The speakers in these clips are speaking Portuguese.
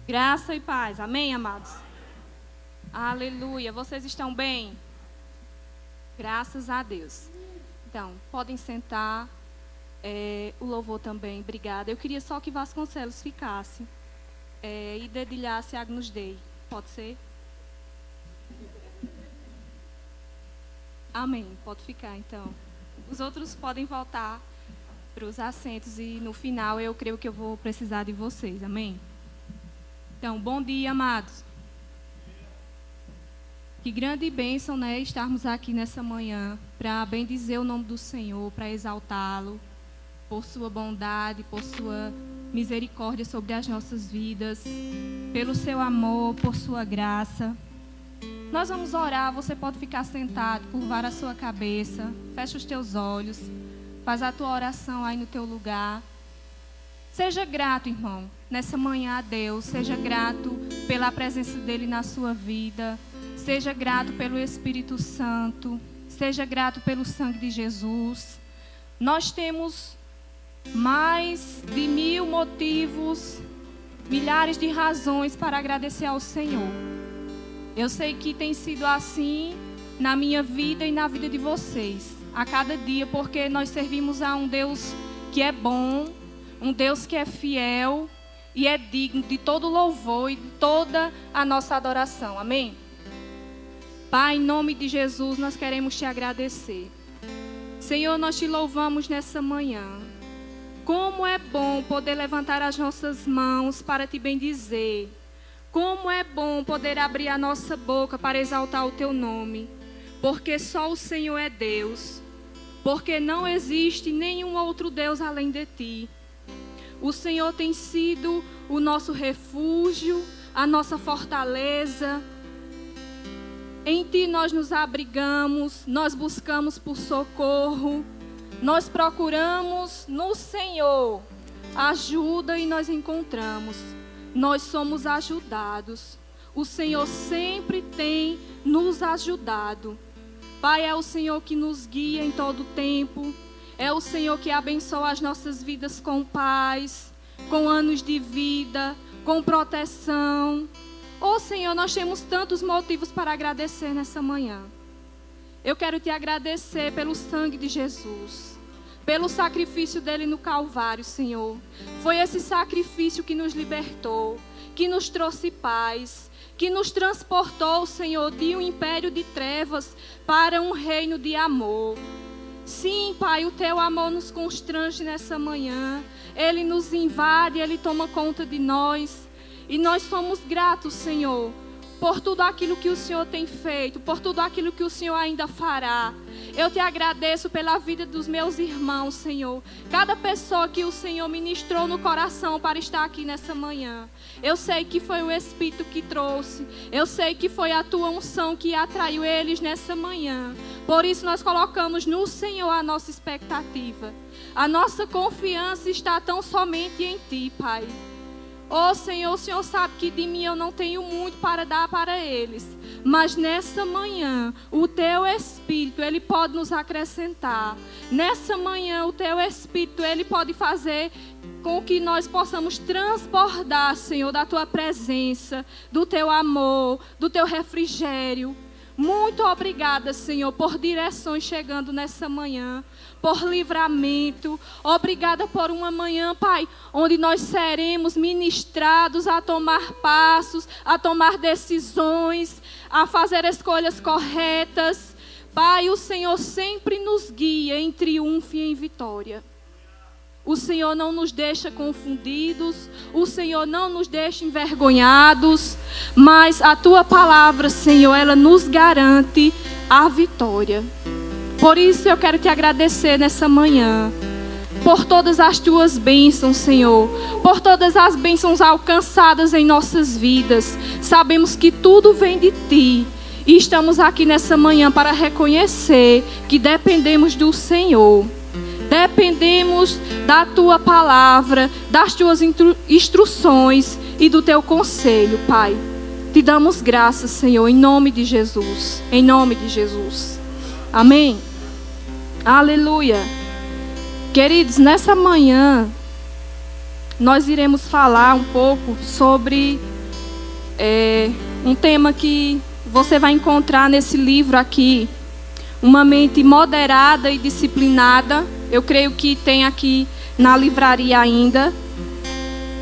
Graça e paz. Amém, amados? Aleluia. Vocês estão bem? Graças a Deus. Então, podem sentar. O louvor também, obrigada. Eu queria só que Vasconcelos ficasse e dedilhasse Agnus Dei. Pode ser? Amém. Pode ficar, então. Os outros podem voltar para os assentos e no final eu creio que eu vou precisar de vocês. Amém? Então, bom dia, amados. Que grande bênção, né, estarmos aqui nessa manhã para bendizer o nome do Senhor, para exaltá-lo por sua bondade, por sua misericórdia sobre as nossas vidas, pelo seu amor, por sua graça. Nós vamos orar, você pode ficar sentado, curvar a sua cabeça, fecha os teus olhos, faz a tua oração aí no teu lugar. Seja grato, irmão, nessa manhã a Deus, seja grato pela presença dEle na sua vida, seja grato pelo Espírito Santo, seja grato pelo sangue de Jesus. Nós temos mais de 1000 motivos, milhares de razões para agradecer ao Senhor. Eu sei que tem sido assim na minha vida e na vida de vocês, a cada dia, porque nós servimos a um Deus que é bom, um Deus que é fiel e é digno de todo louvor e de toda a nossa adoração. Amém? Pai, em nome de Jesus, nós queremos te agradecer. Senhor, nós te louvamos nessa manhã. Como é bom poder levantar as nossas mãos para te bendizer. Como é bom poder abrir a nossa boca para exaltar o teu nome. Porque só o Senhor é Deus. Porque não existe nenhum outro Deus além de ti. O Senhor tem sido o nosso refúgio, a nossa fortaleza. Em ti nós nos abrigamos, nós buscamos por socorro. Nós procuramos no Senhor ajuda e nós encontramos. Nós somos ajudados. O Senhor sempre tem nos ajudado. Pai, é o Senhor que nos guia em todo o tempo. É o Senhor que abençoa as nossas vidas com paz, com anos de vida, com proteção. Oh, Senhor, nós temos tantos motivos para agradecer nessa manhã. Eu quero te agradecer pelo sangue de Jesus, pelo sacrifício dele no Calvário, Senhor. Foi esse sacrifício que nos libertou, que nos trouxe paz, que nos transportou, Senhor, de um império de trevas para um reino de amor. Sim, Pai, o teu amor nos constrange nessa manhã. Ele nos invade, ele toma conta de nós. E nós somos gratos, Senhor, por tudo aquilo que o Senhor tem feito, por tudo aquilo que o Senhor ainda fará. Eu te agradeço pela vida dos meus irmãos, Senhor. Cada pessoa que o Senhor ministrou no coração para estar aqui nessa manhã. Eu sei que foi o Espírito que trouxe. Eu sei que foi a tua unção que atraiu eles nessa manhã. Por isso nós colocamos no Senhor a nossa expectativa. A nossa confiança está tão somente em ti, Pai. Oh, Senhor, o Senhor sabe que de mim eu não tenho muito para dar para eles. Mas nessa manhã, o teu Espírito, ele pode nos acrescentar. Nessa manhã, o teu Espírito, ele pode fazer com que nós possamos transbordar, Senhor, da tua presença, do teu amor, do teu refrigério. Muito obrigada, Senhor, por direções chegando nessa manhã, por livramento. Obrigada por uma manhã, Pai, onde nós seremos ministrados a tomar passos, a tomar decisões, a fazer escolhas corretas. Pai, o Senhor sempre nos guia em triunfo e em vitória. O Senhor não nos deixa confundidos, o Senhor não nos deixa envergonhados, mas a tua palavra, Senhor, ela nos garante a vitória. Por isso eu quero te agradecer nessa manhã, por todas as tuas bênçãos, Senhor, por todas as bênçãos alcançadas em nossas vidas. Sabemos que tudo vem de ti e estamos aqui nessa manhã para reconhecer que dependemos do Senhor. Dependemos da tua palavra, das tuas instruções e do teu conselho, Pai. Te damos graças, Senhor, em nome de Jesus. Em nome de Jesus. Amém. Aleluia. Queridos, nessa manhã nós iremos falar um pouco sobre um tema que você vai encontrar nesse livro aqui, Uma Mente Moderada e Disciplinada. Eu creio que tem aqui na livraria ainda.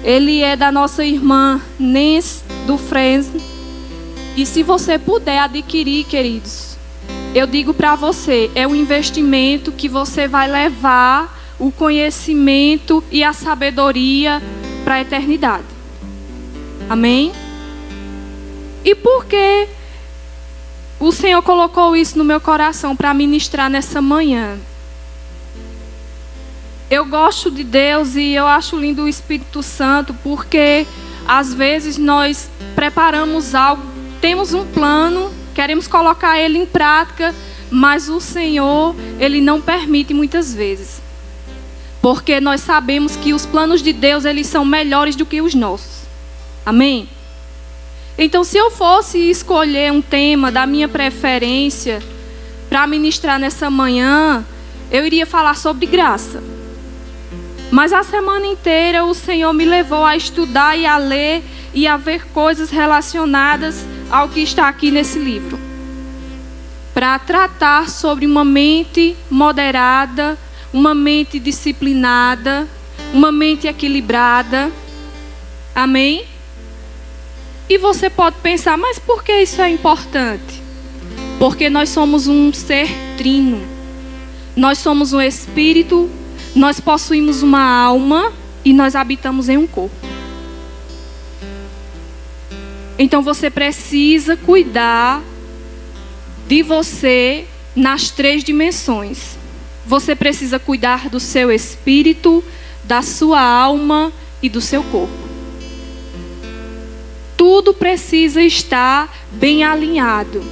Ele é da nossa irmã Nens do Fresno. E se você puder adquirir, queridos, eu digo para você, é um investimento que você vai levar o conhecimento e a sabedoria para a eternidade. Amém? E por que o Senhor colocou isso no meu coração para ministrar nessa manhã? Eu gosto de Deus e eu acho lindo o Espírito Santo, porque às vezes nós preparamos algo, temos um plano, queremos colocar ele em prática, mas o Senhor, Ele não permite muitas vezes. Porque nós sabemos que os planos de Deus, eles são melhores do que os nossos. Amém? Então, se eu fosse escolher um tema da minha preferência para ministrar nessa manhã, eu iria falar sobre graça. Mas a semana inteira o Senhor me levou a estudar e a ler e a ver coisas relacionadas ao que está aqui nesse livro, para tratar sobre uma mente moderada, uma mente disciplinada, uma mente equilibrada. Amém? E você pode pensar, mas por que isso é importante? Porque nós somos um ser trino. Nós somos um espírito, nós possuímos uma alma e nós habitamos em um corpo. Então você precisa cuidar de você nas 3 dimensões. Você precisa cuidar do seu espírito, da sua alma e do seu corpo. Tudo precisa estar bem alinhado.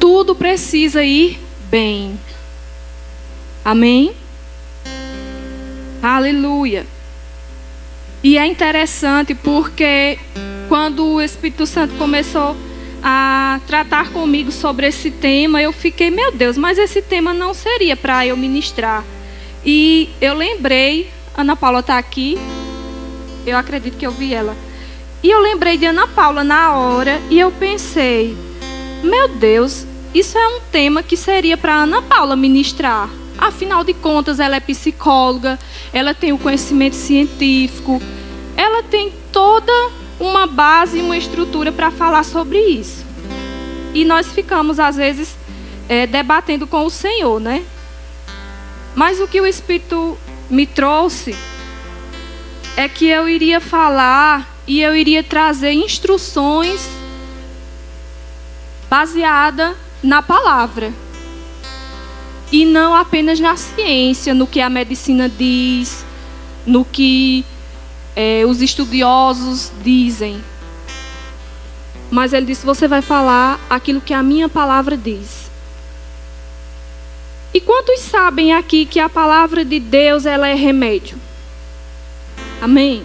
Tudo precisa ir bem. Amém? Aleluia. E é interessante porque quando o Espírito Santo começou a tratar comigo sobre esse tema, eu fiquei, meu Deus, mas esse tema não seria para eu ministrar. E eu lembrei, Ana Paula está aqui, eu acredito que eu vi ela. E eu lembrei de Ana Paula na hora e eu pensei, meu Deus, isso é um tema que seria para Ana Paula ministrar. Afinal de contas, ela é psicóloga, ela tem o conhecimento científico, ela tem toda uma base, uma estrutura para falar sobre isso. E nós ficamos, às vezes, debatendo com o Senhor, né? Mas o que o Espírito me trouxe é que eu iria falar e eu iria trazer instruções baseadas na palavra. E não apenas na ciência, no que a medicina diz, no que os estudiosos dizem. Mas ele disse, você vai falar aquilo que a minha palavra diz. E quantos sabem aqui que a palavra de Deus, ela é remédio? Amém?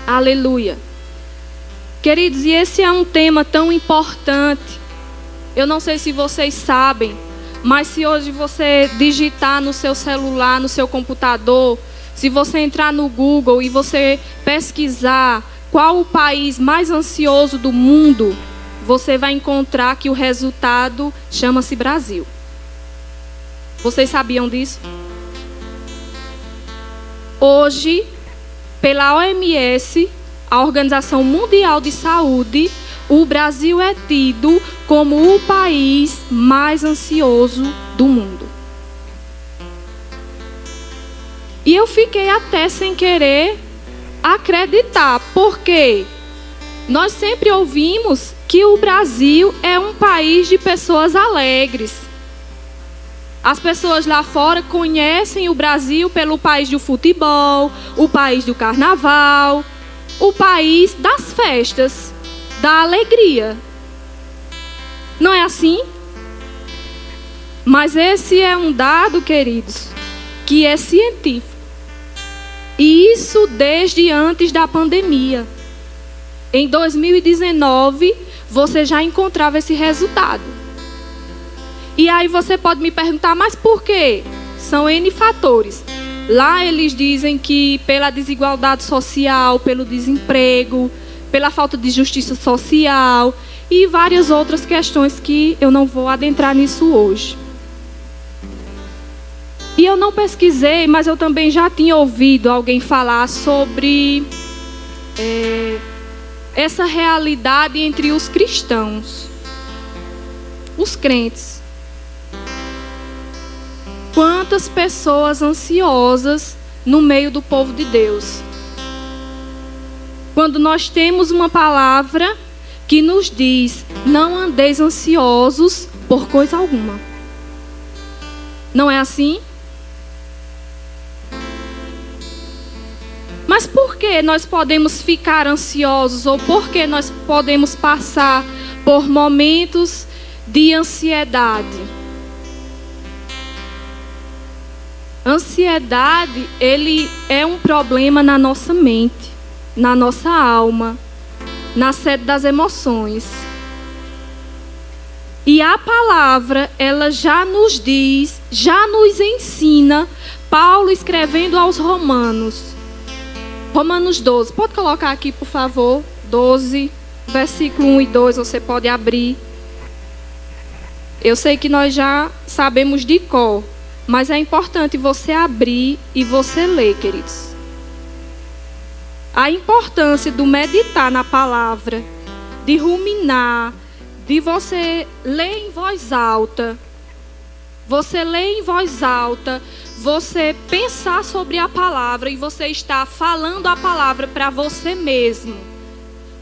Aleluia. Queridos, e esse é um tema tão importante. Eu não sei se vocês sabem, mas se hoje você digitar no seu celular, no seu computador, se você entrar no Google e você pesquisar qual o país mais ansioso do mundo, você vai encontrar que o resultado chama-se Brasil. Vocês sabiam disso? Hoje, pela OMS, a Organização Mundial de Saúde, o Brasil é tido como o país mais ansioso do mundo. E eu fiquei até sem querer acreditar, porque nós sempre ouvimos que o Brasil é um país de pessoas alegres. As pessoas lá fora conhecem o Brasil pelo país do futebol, o país do carnaval, o país das festas, da alegria. Não é assim? Mas esse é um dado, queridos, que é científico. E isso desde antes da pandemia. Em 2019, você já encontrava esse resultado. E aí você pode me perguntar, mas por quê? São N fatores. Lá eles dizem que pela desigualdade social, pelo desemprego, pela falta de justiça social e várias outras questões que eu não vou adentrar nisso hoje. E eu não pesquisei, mas eu também já tinha ouvido alguém falar sobre essa realidade entre os cristãos, os crentes. Quantas pessoas ansiosas no meio do povo de Deus. Quando nós temos uma palavra que nos diz: não andeis ansiosos por coisa alguma. Não é assim? Mas por que nós podemos ficar ansiosos, ou por que nós podemos passar por momentos de ansiedade? Ansiedade, ele é um problema na nossa mente, na nossa alma, na sede das emoções. E a palavra, ela já nos diz, já nos ensina, Paulo escrevendo aos Romanos. Romanos 12, pode colocar aqui, por favor, 12, versículo 1 e 2, você pode abrir. Eu sei que nós já sabemos de cor, mas é importante você abrir e você ler, queridos. A importância do meditar na palavra, de ruminar, de você ler em voz alta. Você lê em voz alta, você pensar sobre a palavra e você está falando a palavra para você mesmo.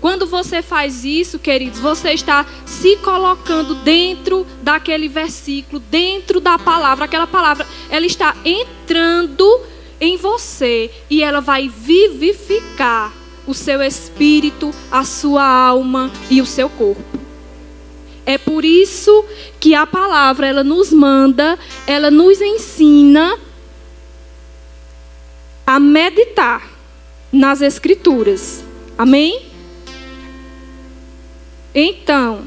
Quando você faz isso, queridos, você está se colocando dentro daquele versículo, dentro da palavra. Aquela palavra, ela está entrando em você e ela vai vivificar o seu espírito, a sua alma e o seu corpo. É por isso que a palavra, ela nos manda, ela nos ensina a meditar nas Escrituras. Amém? Então,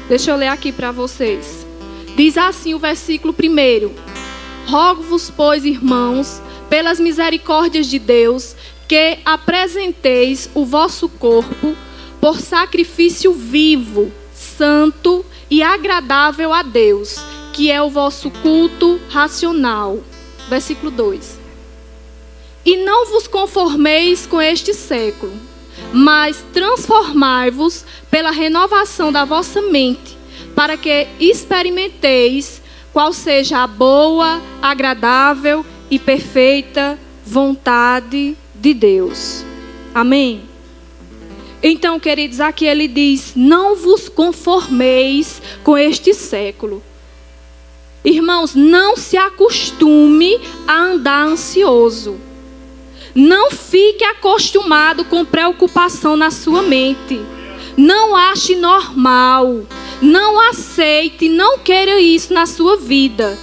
deixa eu ler aqui para vocês. Diz assim o versículo 1: Rogo-vos, pois, irmãos, pelas misericórdias de Deus, que apresenteis o vosso corpo por sacrifício vivo, santo e agradável a Deus, que é o vosso culto racional. Versículo 2. E não vos conformeis com este século, mas transformai-vos pela renovação da vossa mente, para que experimenteis qual seja a boa, agradável e perfeita vontade de Deus. Amém? Então, queridos, aqui ele diz: não vos conformeis com este século. Irmãos, não se acostume a andar ansioso. Não fique acostumado com preocupação na sua mente. Não ache normal. Não aceite, não queira isso na sua vida.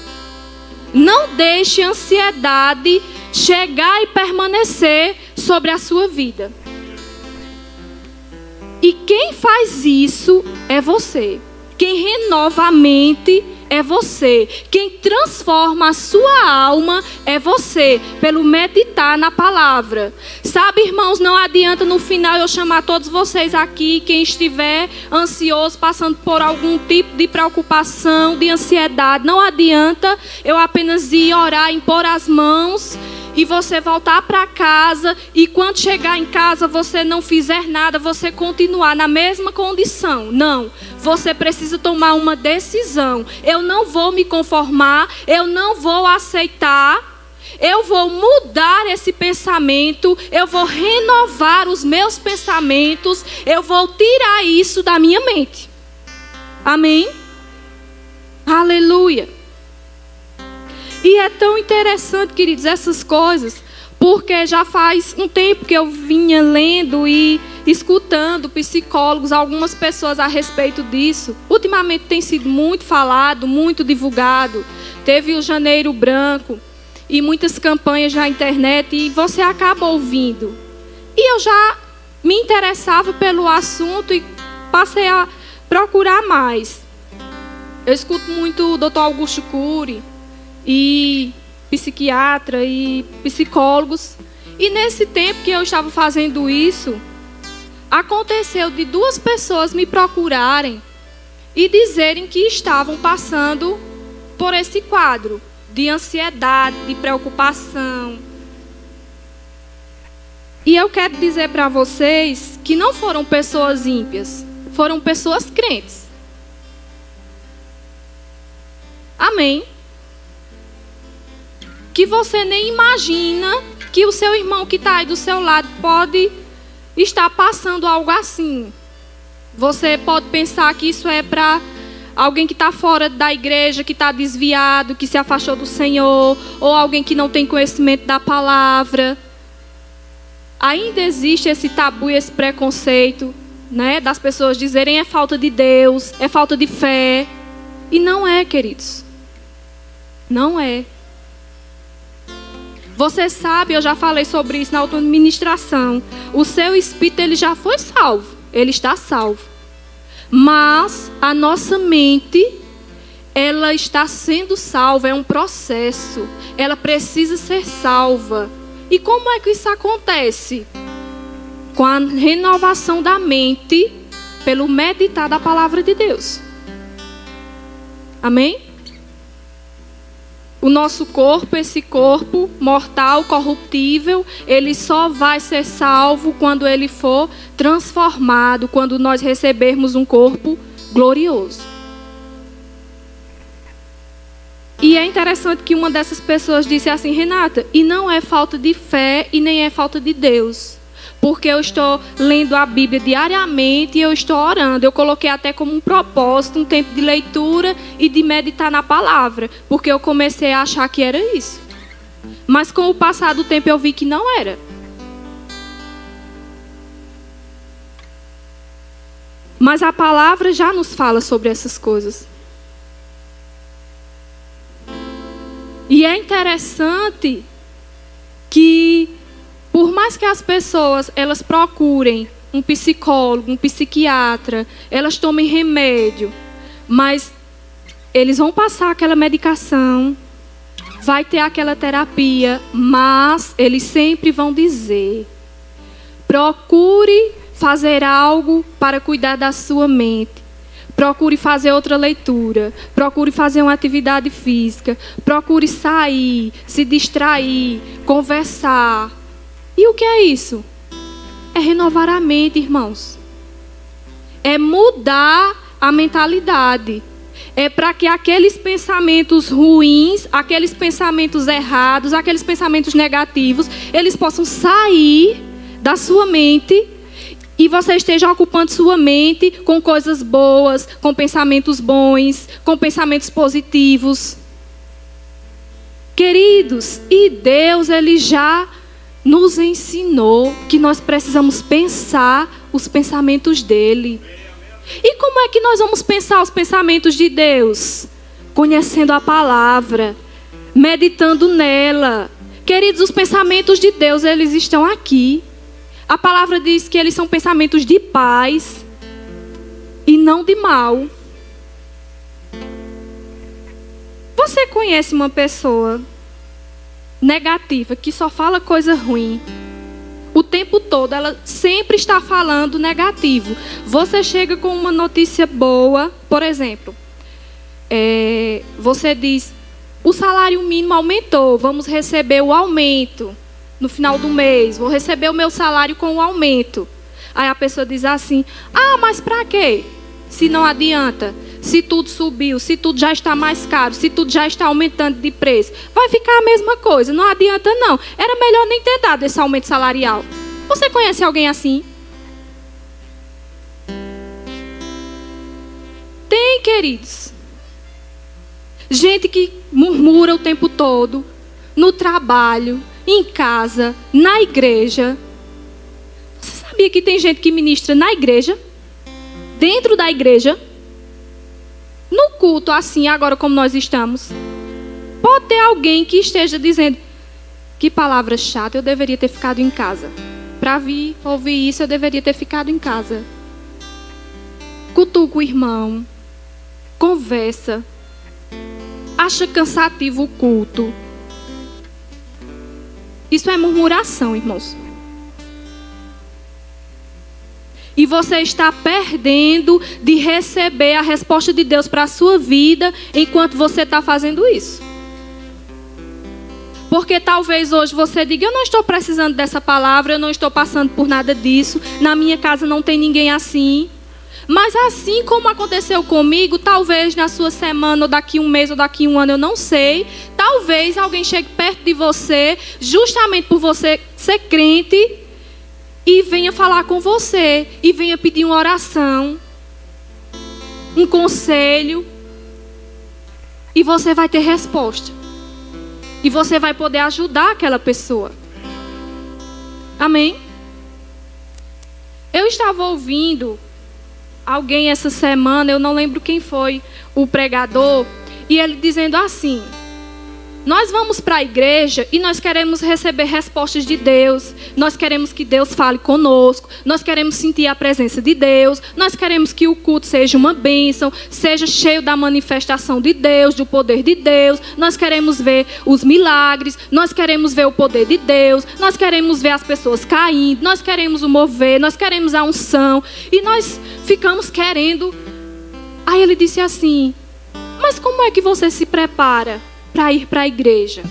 Não deixe a ansiedade chegar e permanecer sobre a sua vida. E quem faz isso é você. Quem renova a mente é você. Quem transforma a sua alma é você, pelo meditar na palavra. Sabe, irmãos, não adianta no final eu chamar todos vocês aqui, quem estiver ansioso, passando por algum tipo de preocupação, de ansiedade. Não adianta eu apenas ir orar, impor as mãos e você voltar para casa e quando chegar em casa você não fizer nada, você continuar na mesma condição. Não, você precisa tomar uma decisão. Eu não vou me conformar, eu não vou aceitar, eu vou mudar esse pensamento, eu vou renovar os meus pensamentos, eu vou tirar isso da minha mente. Amém? Aleluia. E é tão interessante, queridos, essas coisas, porque já faz um tempo que eu vinha lendo e escutando psicólogos, algumas pessoas a respeito disso. Ultimamente tem sido muito falado, muito divulgado. Teve o Janeiro Branco e muitas campanhas na internet e você acaba ouvindo. E eu já me interessava pelo assunto e passei a procurar mais. Eu escuto muito o Dr. Augusto Cury e psiquiatra e psicólogos. E nesse tempo que eu estava fazendo isso, Aconteceu de 2 pessoas me procurarem e dizerem que estavam passando por esse quadro de ansiedade, de preocupação. E eu quero dizer para vocês que não foram pessoas ímpias, foram pessoas crentes. Amém? Que você nem imagina que o seu irmão que está aí do seu lado pode estar passando algo assim. Você pode pensar que isso é para alguém que está fora da igreja, que está desviado, que se afastou do Senhor, ou alguém que não tem conhecimento da palavra. Ainda existe esse tabu e esse preconceito, né, das pessoas dizerem é falta de Deus, é falta de fé. E não é, queridos. Não é. Você sabe, eu já falei sobre isso na outra ministração. O seu espírito, ele já foi salvo. Ele está salvo. Mas a nossa mente, ela está sendo salva. É um processo. Ela precisa ser salva. E como é que isso acontece? Com a renovação da mente, pelo meditar da palavra de Deus. Amém? O nosso corpo, esse corpo mortal, corruptível, ele só vai ser salvo quando ele for transformado, quando nós recebermos um corpo glorioso. E é interessante que uma dessas pessoas disse assim: Renata, e não é falta de fé e nem é falta de Deus. Porque eu estou lendo a Bíblia diariamente e eu estou orando. Eu coloquei até como um propósito, um tempo de leitura e de meditar na palavra. Porque eu comecei a achar que era isso. Mas com o passar do tempo eu vi que não era. Mas a palavra já nos fala sobre essas coisas. E é interessante que, por mais que as pessoas elas procurem um psicólogo, um psiquiatra, elas tomem remédio, mas eles vão passar aquela medicação, vai ter aquela terapia, mas eles sempre vão dizer: procure fazer algo para cuidar da sua mente. Procure fazer outra leitura. Procure fazer uma atividade física. Procure sair, se distrair, conversar. E o que é isso? É renovar a mente, irmãos. É mudar a mentalidade. É para que aqueles pensamentos ruins, aqueles pensamentos errados, aqueles pensamentos negativos, eles possam sair da sua mente e você esteja ocupando sua mente com coisas boas, com pensamentos bons, com pensamentos positivos. Queridos, e Deus, Ele já nos ensinou que nós precisamos pensar os pensamentos dEle. E como é que nós vamos pensar os pensamentos de Deus? Conhecendo a palavra, meditando nela. Queridos, os pensamentos de Deus, eles estão aqui. A palavra diz que eles são pensamentos de paz e não de mal. Você conhece uma pessoa negativa que só fala coisa ruim? O tempo todo, ela sempre está falando negativo. Você chega com uma notícia boa, por exemplo, você diz: o salário mínimo aumentou, vamos receber o aumento. No final do mês, vou receber o meu salário com o aumento. Aí a pessoa diz assim: ah, mas para quê? Se não adianta, se tudo subiu, se tudo já está mais caro, se tudo já está aumentando de preço, vai ficar a mesma coisa, não adianta não. Era melhor nem ter dado esse aumento salarial. Você conhece alguém assim? Tem, queridos. Gente que murmura o tempo todo, no trabalho, em casa, na igreja. Você sabia que tem gente que ministra na igreja? Dentro da igreja? No culto, assim, agora como nós estamos? Pode ter alguém que esteja dizendo: que palavra chata, eu deveria ter ficado em casa. Para vir ouvir isso, eu deveria ter ficado em casa. Cutuca o irmão. Conversa. Acha cansativo o culto. Isso é murmuração, irmãos. E você está perdendo de receber a resposta de Deus para a sua vida enquanto você está fazendo isso. Porque talvez hoje você diga, eu não estou precisando dessa palavra, eu não estou passando por nada disso, na minha casa não tem ninguém assim. Mas assim como aconteceu comigo, talvez na sua semana, ou daqui um mês, ou daqui um ano, eu não sei. Talvez alguém chegue perto de você, justamente por você ser crente, e venha falar com você, e venha pedir uma oração, um conselho, e você vai ter resposta. E você vai poder ajudar aquela pessoa. Amém? Eu estava ouvindo alguém essa semana, eu não lembro quem foi o pregador, e ele dizendo assim: nós vamos para a igreja e nós queremos receber respostas de Deus, nós queremos que Deus fale conosco, nós queremos sentir a presença de Deus, nós queremos que o culto seja uma bênção, seja cheio da manifestação de Deus, do poder de Deus, nós queremos ver os milagres, nós queremos ver o poder de Deus, nós queremos ver as pessoas caindo, nós queremos o mover, nós queremos a unção, e nós ficamos querendo. Aí ele disse assim: mas como é que você se prepara para ir para a igreja?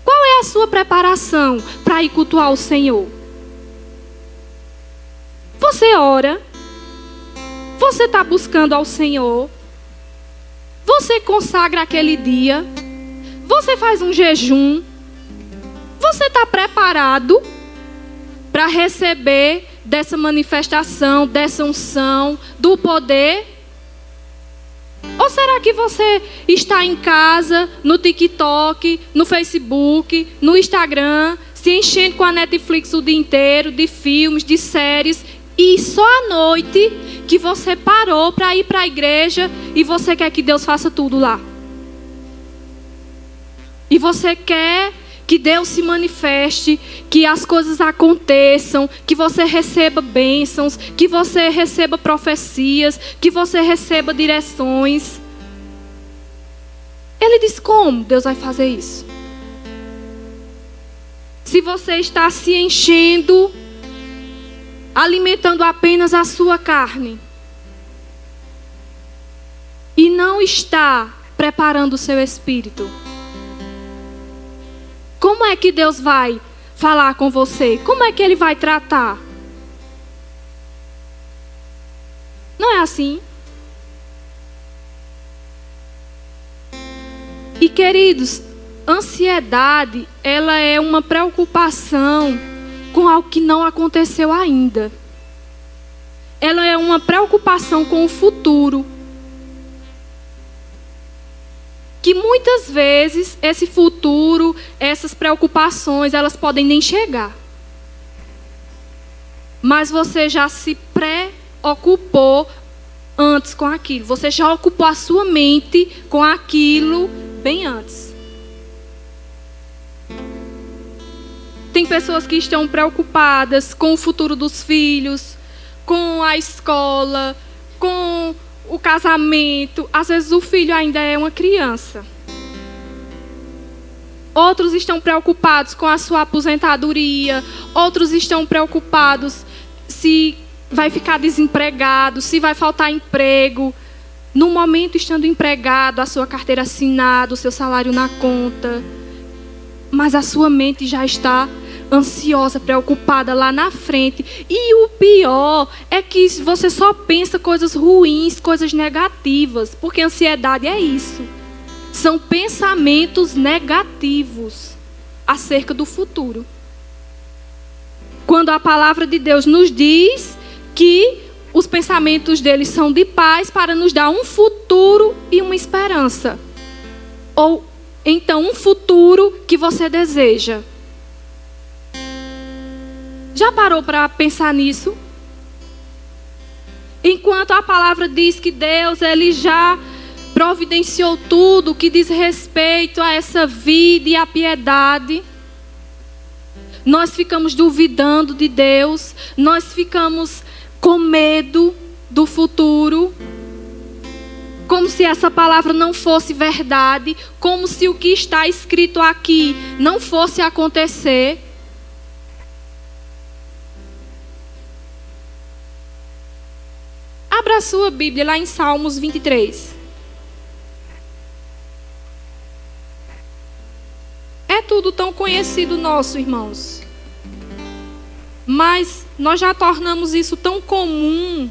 Qual é a sua preparação para ir cultuar o Senhor? Você ora? Você está buscando ao Senhor? Você consagra aquele dia? Você faz um jejum? Você está preparado para receber dessa manifestação, dessa unção, do poder? Ou será que você está em casa, no TikTok, no Facebook, no Instagram, se enchendo com a Netflix o dia inteiro, de filmes, de séries, e só à noite que você parou para ir para a igreja e você quer que Deus faça tudo lá? E você quer que Deus se manifeste, que as coisas aconteçam, que você receba bênçãos, que você receba profecias, que você receba direções. Ele diz: como Deus vai fazer isso? Se você está se enchendo, alimentando apenas a sua carne, e não está preparando o seu espírito, como é que Deus vai falar com você? Como é que Ele vai tratar? Não é assim? E queridos, ansiedade, ela é uma preocupação com algo que não aconteceu ainda. Ela é uma preocupação com o futuro. Que muitas vezes esse futuro, essas preocupações, elas podem nem chegar. Mas você já se preocupou antes com aquilo. Você já ocupou a sua mente com aquilo bem antes. Tem pessoas que estão preocupadas com o futuro dos filhos, com a escola, com o casamento. Às vezes o filho ainda é uma criança. Outros estão preocupados com a sua aposentadoria. Outros estão preocupados se vai ficar desempregado, se vai faltar emprego. No momento, estando empregado, a sua carteira assinada, o seu salário na conta. Mas a sua mente já está ansiosa, preocupada lá na frente. E o pior é que você só pensa coisas ruins, coisas negativas. Porque ansiedade é isso. São pensamentos negativos acerca do futuro. Quando a palavra de Deus nos diz que os pensamentos dele são de paz para nos dar um futuro e uma esperança. Ou então um futuro que você deseja. Já parou para pensar nisso? Enquanto a palavra diz que Deus, Ele já providenciou tudo que diz respeito a essa vida e a piedade, nós ficamos duvidando de Deus, nós ficamos com medo do futuro, como se essa palavra não fosse verdade, como se o que está escrito aqui não fosse acontecer. Abra a sua Bíblia lá em Salmos 23. É tudo tão conhecido nosso, irmãos. Mas nós já tornamos isso tão comum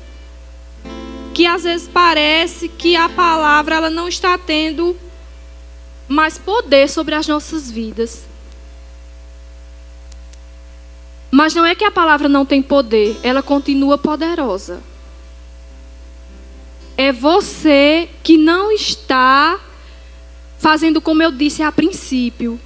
que às vezes parece que a palavra ela não está tendo mais poder sobre as nossas vidas. Mas não é que a palavra não tem poder, ela continua poderosa. É você que não está fazendo como eu disse a princípio.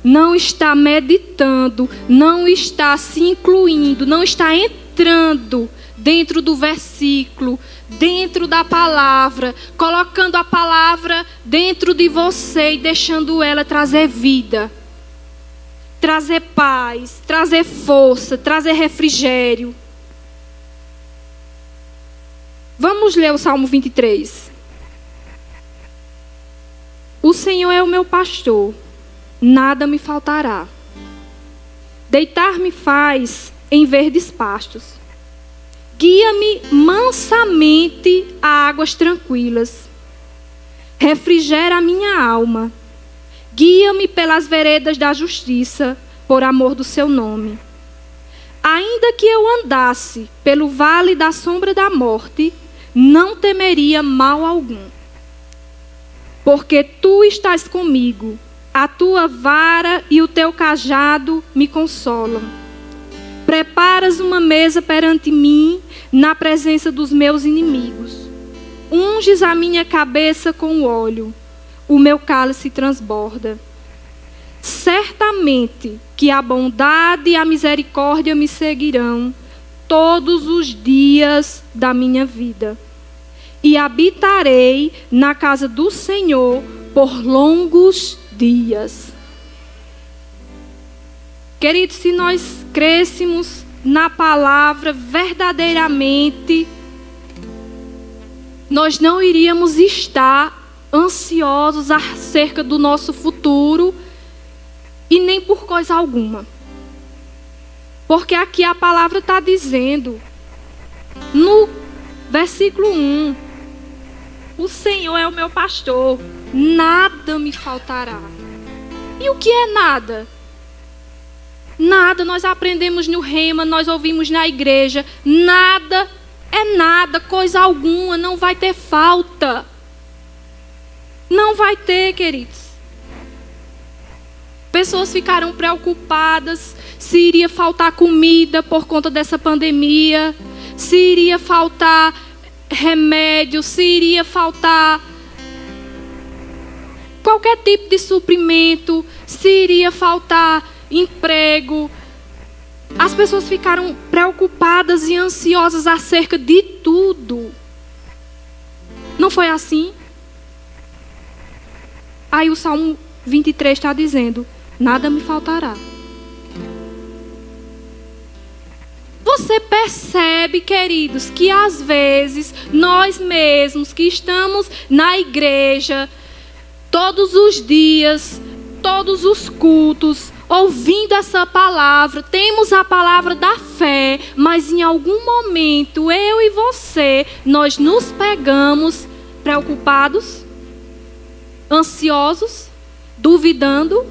Não está meditando, não está se incluindo, não está entrando dentro do versículo, dentro da palavra, colocando a palavra dentro de você e deixando ela trazer vida, trazer paz, trazer força, trazer refrigério. Vamos ler o Salmo 23. O Senhor é o meu pastor, nada me faltará. Deitar-me faz em verdes pastos. Guia-me mansamente a águas tranquilas. Refrigera a minha alma. Guia-me pelas veredas da justiça, por amor do seu nome. Ainda que eu andasse pelo vale da sombra da morte, não temeria mal algum. Porque tu estás comigo, a tua vara e o teu cajado me consolam. Preparas uma mesa perante mim, na presença dos meus inimigos. Unges a minha cabeça com óleo, o meu cálice transborda. Certamente que a bondade e a misericórdia me seguirão todos os dias da minha vida. E habitarei na casa do Senhor por longos dias. Queridos, se nós crescêssemos na palavra verdadeiramente, nós não iríamos estar ansiosos acerca do nosso futuro e nem por coisa alguma. Porque aqui a palavra está dizendo, no versículo 1, o Senhor é o meu pastor, nada me faltará. E o que é nada? Nada, nós aprendemos no Rema, nós ouvimos na igreja, nada é nada, coisa alguma, não vai ter falta. Não vai ter, queridos. Pessoas ficaram preocupadas se iria faltar comida por conta dessa pandemia, se iria faltar remédio, se iria faltar qualquer tipo de suprimento, se iria faltar emprego. As pessoas ficaram preocupadas e ansiosas acerca de tudo. Não foi assim? Aí o Salmo 23 está dizendo, nada me faltará. Você percebe, queridos, que às vezes nós mesmos que estamos na igreja todos os dias, todos os cultos, ouvindo essa palavra, temos a palavra da fé, mas em algum momento, eu e você, nós nos pegamos preocupados, ansiosos, duvidando.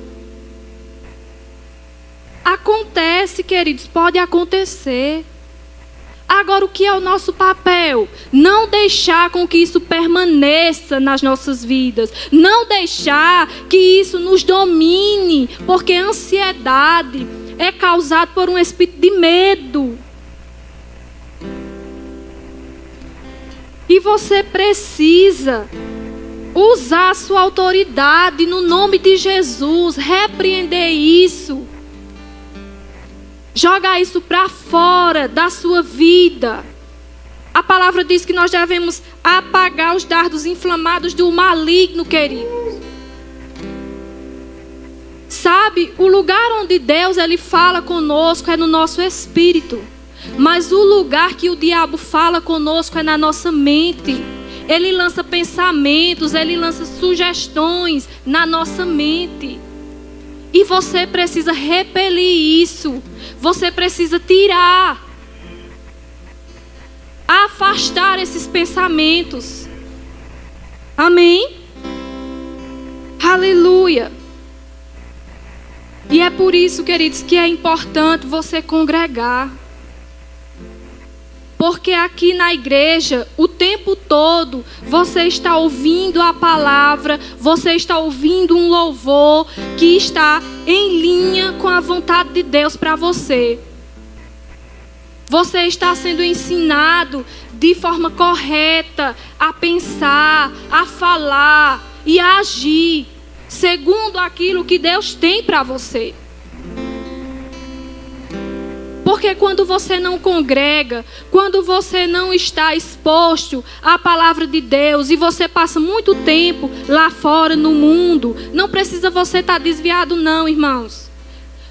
Acontece, queridos, pode acontecer. Agora, o que é o nosso papel? Não deixar com que isso permaneça nas nossas vidas. Não deixar que isso nos domine. Porque a ansiedade é causada por um espírito de medo. E você precisa usar a sua autoridade no nome de Jesus. Repreender isso. Joga isso para fora da sua vida. A palavra diz que nós devemos apagar os dardos inflamados do maligno, queridos. Sabe, o lugar onde Deus ele fala conosco é no nosso espírito. Mas o lugar que o diabo fala conosco é na nossa mente. Ele lança pensamentos, ele lança sugestões na nossa mente. E você precisa repelir isso. Você precisa tirar. afastar esses pensamentos. Amém? Aleluia. E é por isso, queridos, que é importante você congregar. Porque aqui na igreja, o tempo todo, você está ouvindo a palavra, você está ouvindo um louvor que está em linha com a vontade de Deus para você. Você está sendo ensinado de forma correta a pensar, a falar e a agir segundo aquilo que Deus tem para você. Porque quando você não congrega, quando você não está exposto à palavra de Deus e você passa muito tempo lá fora no mundo, não precisa você estar desviado não, irmãos.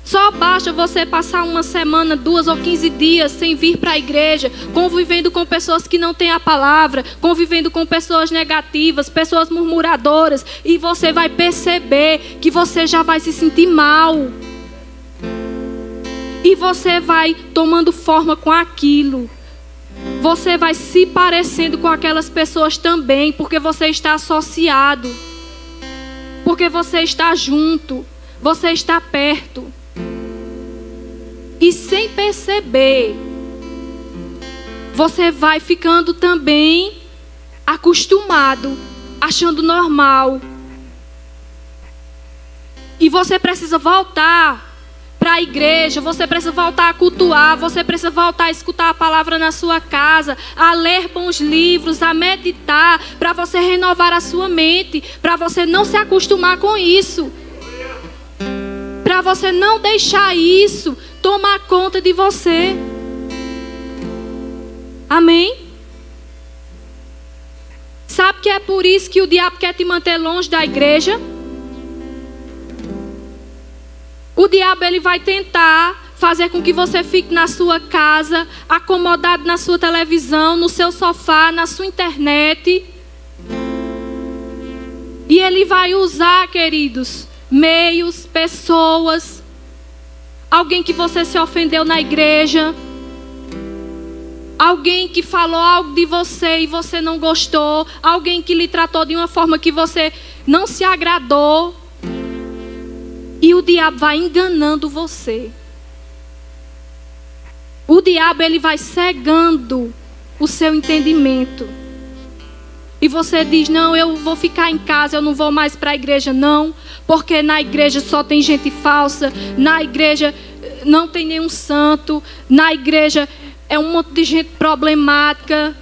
Só basta você passar uma semana, 2 ou 15 dias sem vir para a igreja, convivendo com pessoas que não têm a palavra, convivendo com pessoas negativas, pessoas murmuradoras, e você vai perceber que você já vai se sentir mal. E você vai tomando forma com aquilo. Você vai se parecendo com aquelas pessoas também, porque você está associado. Porque você está junto. Você está perto. E sem perceber, você vai ficando também acostumado, achando normal. E você precisa voltar para a igreja, você precisa voltar a cultuar, você precisa voltar a escutar a palavra na sua casa, a ler bons livros, a meditar, para você renovar a sua mente, para você não se acostumar com isso, para você não deixar isso tomar conta de você. Amém? Sabe que é por isso que o diabo quer te manter longe da igreja? O diabo, ele vai tentar fazer com que você fique na sua casa, acomodado na sua televisão, no seu sofá, na sua internet. E ele vai usar, queridos, meios, pessoas, alguém que você se ofendeu na igreja, alguém que falou algo de você e você não gostou, alguém que lhe tratou de uma forma que você não se agradou. E o diabo vai enganando você. O diabo, ele vai cegando o seu entendimento. E você diz, não, eu vou ficar em casa, eu não vou mais para a igreja não. Porque na igreja só tem gente falsa. Na igreja não tem nenhum santo. Na igreja é um monte de gente problemática.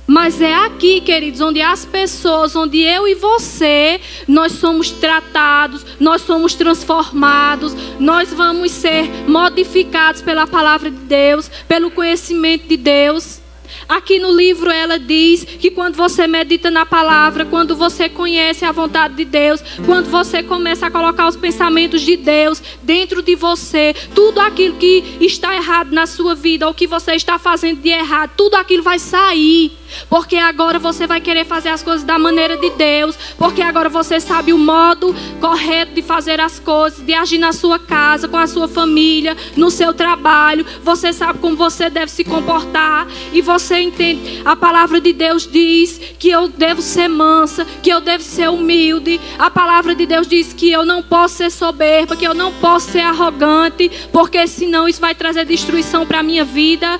Mas é aqui, queridos, onde as pessoas, onde eu e você, nós somos tratados, nós somos transformados, nós vamos ser modificados pela palavra de Deus, pelo conhecimento de Deus. Aqui no livro ela diz que quando você medita na palavra, quando você conhece a vontade de Deus, quando você começa a colocar os pensamentos de Deus dentro de você, tudo aquilo que está errado na sua vida, ou que você está fazendo de errado, tudo aquilo vai sair. Porque agora você vai querer fazer as coisas da maneira de Deus. Porque agora você sabe o modo correto de fazer as coisas, de agir na sua casa, com a sua família, no seu trabalho. Você sabe como você deve se comportar. E você entende, a palavra de Deus diz que eu devo ser mansa, que eu devo ser humilde. A palavra de Deus diz que eu não posso ser soberba, que eu não posso ser arrogante, porque senão isso vai trazer destruição para a minha vida.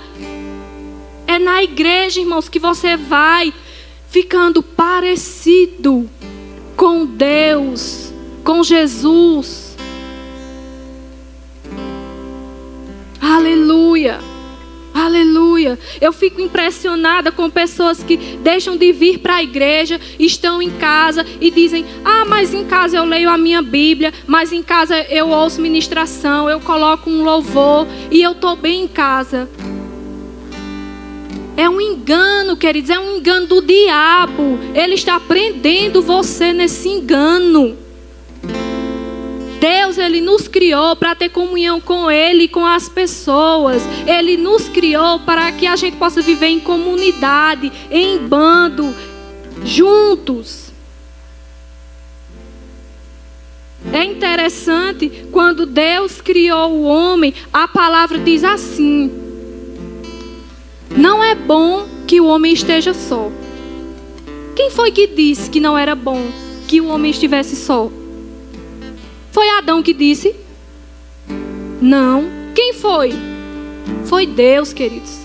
É na igreja, irmãos, que você vai ficando parecido com Deus, com Jesus. Aleluia, aleluia. Eu fico impressionada com pessoas que deixam de vir para a igreja, estão em casa e dizem, mas em casa eu leio a minha Bíblia, mas em casa eu ouço ministração, eu coloco um louvor e eu estou bem em casa. É um engano, queridos, é um engano do diabo. Ele está prendendo você nesse engano. Deus, ele nos criou para ter comunhão com Ele e com as pessoas. Ele nos criou para que a gente possa viver em comunidade, em bando, juntos. É interessante, quando Deus criou o homem, a palavra diz assim: Não é bom que o homem esteja só. Quem foi que disse que não era bom que o homem estivesse só? Foi Adão que disse? Não. Quem foi? Foi Deus, queridos.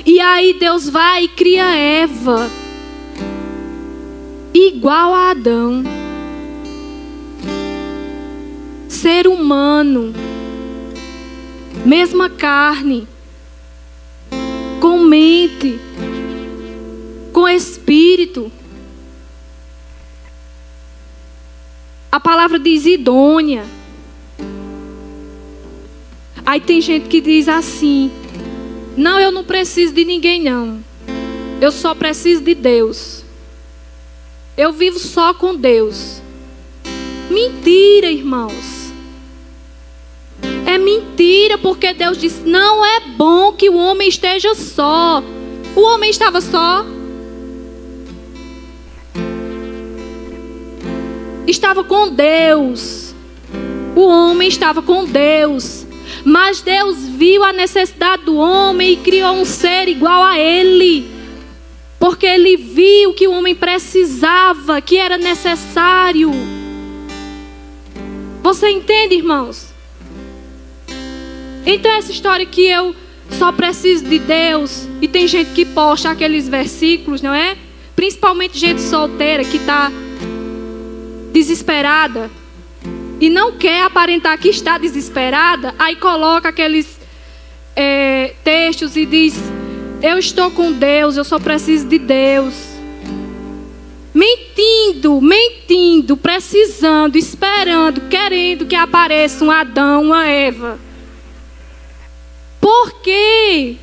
E aí Deus vai e cria Eva, igual a Adão. Ser humano, mesma carne, com mente, com espírito. A palavra diz idônea. Aí tem gente que diz assim: não, eu não preciso de ninguém não. Eu só preciso de Deus. Eu vivo só com Deus. Mentira, irmãos. É mentira, porque Deus disse: não é bom que o homem esteja só. O homem estava só. Estava com Deus. O homem estava com Deus. Mas Deus viu a necessidade do homem e criou um ser igual a ele. Porque ele viu que o homem precisava, que era necessário. Você entende, irmãos? Então essa história que eu só preciso de Deus, e tem gente que posta aqueles versículos, não é? Principalmente gente solteira que está desesperada e não quer aparentar que está desesperada, aí coloca aqueles textos e diz: eu estou com Deus, eu só preciso de Deus. Mentindo, precisando, esperando, querendo que apareça um Adão, uma Eva. Por quê?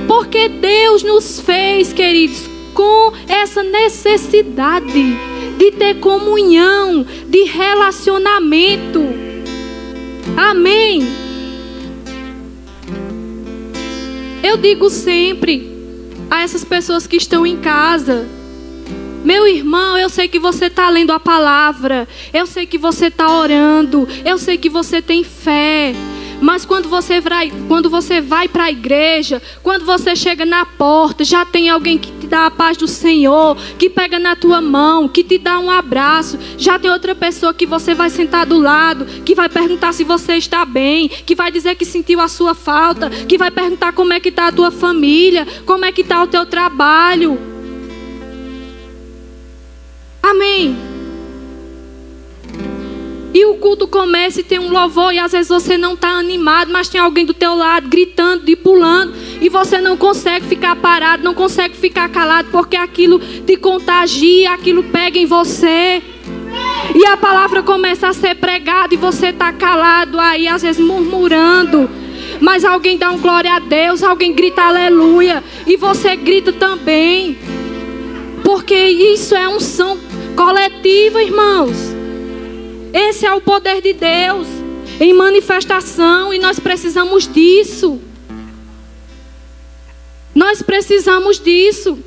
Porque Deus nos fez, queridos, com essa necessidade de ter comunhão, de relacionamento. Amém? Eu digo sempre a essas pessoas que estão em casa: meu irmão, eu sei que você está lendo a palavra, eu sei que você está orando, eu sei que você tem fé. Mas quando você vai para a igreja, quando você chega na porta, já tem alguém que te dá a paz do Senhor, que pega na tua mão, que te dá um abraço. Já tem outra pessoa que você vai sentar do lado, que vai perguntar se você está bem, que vai dizer que sentiu a sua falta, que vai perguntar como é que está a tua família, como é que está o teu trabalho. Amém? E o culto começa e tem um louvor, e às vezes você não está animado, mas tem alguém do teu lado gritando e pulando, e você não consegue ficar parado, não consegue ficar calado, porque aquilo te contagia, aquilo pega em você. E a palavra começa a ser pregada e você está calado aí, às vezes murmurando. Mas alguém dá um glória a Deus, alguém grita aleluia, e você grita também. Porque isso é unção coletiva, irmãos. Esse é o poder de Deus em manifestação, e nós precisamos disso. Nós precisamos disso.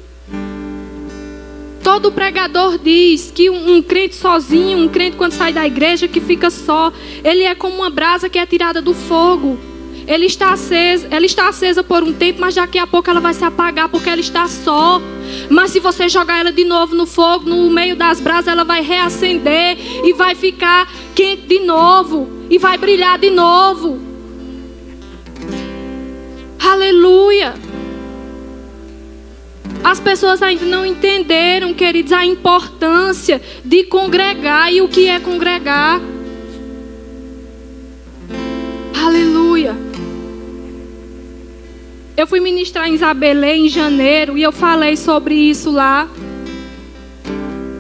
Todo pregador diz que um crente sozinho, um crente quando sai da igreja que fica só, ele é como uma brasa que é tirada do fogo. Ela está acesa por um tempo, mas daqui a pouco ela vai se apagar porque ela está só. Mas se você jogar ela de novo no fogo, no meio das brasas, ela vai reacender e vai ficar quente de novo e vai brilhar de novo. Aleluia! As pessoas ainda não entenderam, queridos, a importância de congregar e o que é congregar. Aleluia! Eu fui ministrar em Isabelê em janeiro e eu falei sobre isso lá.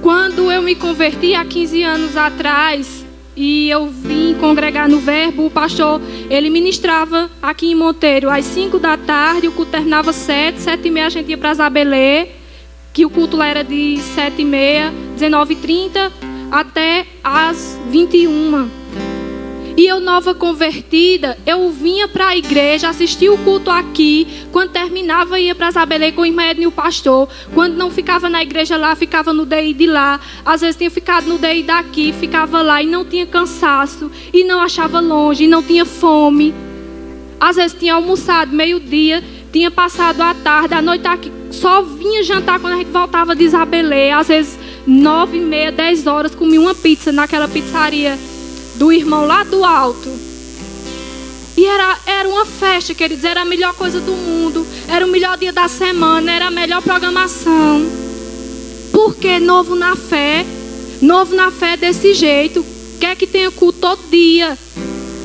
Quando eu me converti há 15 anos atrás e eu vim congregar no Verbo, o pastor, ele ministrava aqui em Monteiro às 5 da tarde, o culto terminava 7h30 a gente ia para Isabelê, que o culto lá era de 7h30, 19h30 até às 21h. E eu, nova convertida, eu vinha para a igreja, assistia o culto aqui. Quando terminava, ia para Isabelê com o irmão Ednil, o pastor. Quando não ficava na igreja lá, ficava no DI de lá. Às vezes tinha ficado no DI daqui, ficava lá e não tinha cansaço, e não achava longe, e não tinha fome. Às vezes tinha almoçado meio-dia, tinha passado a tarde, a noite aqui, só vinha jantar quando a gente voltava de Isabelê. Às vezes 9h30, 10 horas, comia uma pizza naquela pizzaria do irmão lá do alto. E era uma festa, queridos, era a melhor coisa do mundo, era o melhor dia da semana, era a melhor programação. Porque novo na fé é desse jeito, quer que tenha culto todo dia.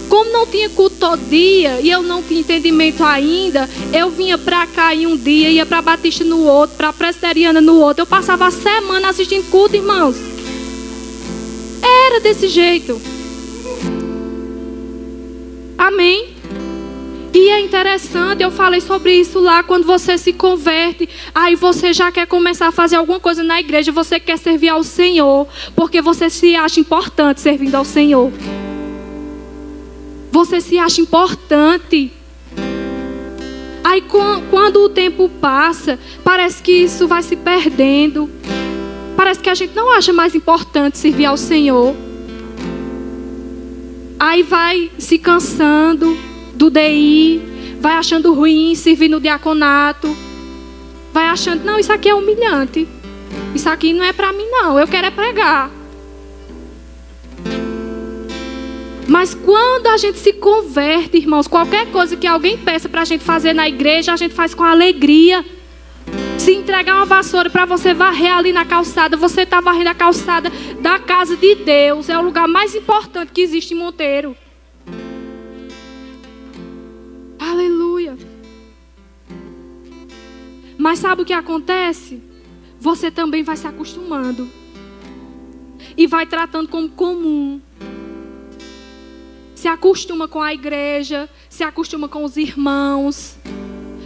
Como não tinha culto todo dia e eu não tinha entendimento ainda, eu vinha para cá em um dia, ia para Batista no outro, para Presbiteriana no outro. Eu passava a semana assistindo culto, irmãos. Era desse jeito. Amém? E é interessante, eu falei sobre isso lá, quando você se converte, aí você já quer começar a fazer alguma coisa na igreja, você quer servir ao Senhor, porque você se acha importante servindo ao Senhor. Você se acha importante. Aí quando o tempo passa, parece que isso vai se perdendo. Parece que a gente não acha mais importante servir ao Senhor. Aí vai se cansando do DI, vai achando ruim servir no diaconato. Vai achando, não, isso aqui é humilhante. Isso aqui não é para mim não, eu quero é pregar. Mas quando a gente se converte, irmãos, qualquer coisa que alguém peça para a gente fazer na igreja, a gente faz com alegria. Se entregar uma vassoura para você varrer ali na calçada, você está varrendo a calçada da casa de Deus. É o lugar mais importante que existe em Monteiro. Aleluia. Mas sabe o que acontece? Você também vai se acostumando. E vai tratando como comum. Se acostuma com a igreja, se acostuma com os irmãos.